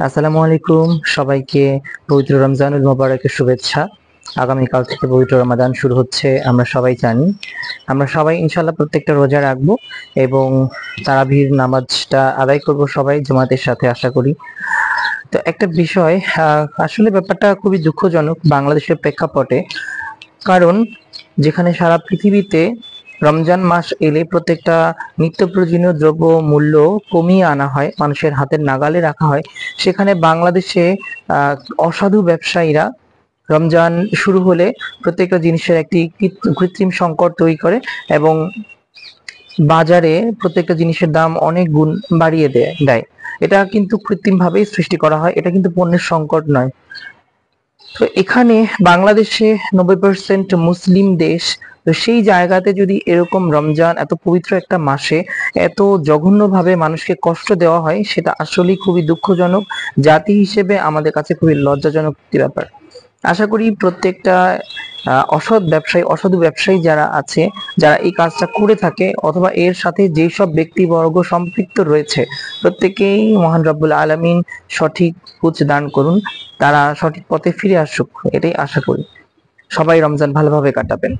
আসসালামু আলাইকুম সবাইকে পবিত্র রমজানুল মোবারকের শুভেচ্ছা। আগামীকাল থেকে পবিত্র রমাদান শুরু হচ্ছে, আমরা সবাই জানি। আমরা সবাই ইনশাল্লাহ প্রত্যেকটা রোজা রাখবো এবং তারাবির নামাজটা আদায় করব সবাই জামাতের সাথে, আশা করি। তো একটা বিষয়, আসলে ব্যাপারটা খুবই দুঃখজনক বাংলাদেশের প্রেক্ষাপটে। কারণ যেখানে সারা পৃথিবীতে রমজান মাস এলে প্রত্যেকটা নিত্য প্রয়োজনীয় দ্রব্য মূল্য কমিয়ে আনা হয়, মানুষের হাতের নাগালে রাখা হয়, সেখানে বাংলাদেশে অসাধু ব্যবসায়ীরা রমজান শুরু হলে প্রত্যেকটা জিনিসের একটি কৃত্রিম সংকট তৈরি করে এবং বাজারে প্রত্যেকটা জিনিসের দাম অনেক গুণ বাড়িয়ে দেয়। এটা কিন্তু কৃত্রিম ভাবেই সৃষ্টি করা হয়, এটা কিন্তু পণ্যের সংকট নয়। তো এখানে বাংলাদেশে 90% মুসলিম দেশ, তো সেই জায়গাতে যদি এরকম রমজান এত পবিত্র একটা মাসে এত জঘন্যভাবে মানুষকে কষ্ট দেওয়া হয়, সেটা আসলেই খুবই দুঃখজনক। জাতি হিসেবে আমাদের কাছে খুবই লজ্জাজনক একটি ব্যাপার। আশা করি প্রত্যেকটা অসৎ ব্যবসায়ী, অসাধু ব্যবসায়ী যারা আছে, যারা এই কাজটা করে থাকে অথবা এর সাথে যেসব ব্যক্তিবর্গ সম্পৃক্ত রয়েছে, প্রত্যেকেই মহান রব্বুল আলামিন সঠিক বুঝ দান করুন, তারা সঠিক পথে ফিরে আসুক, এটাই আশা করি। সবাই রমজান ভালোভাবে কাটাবেন।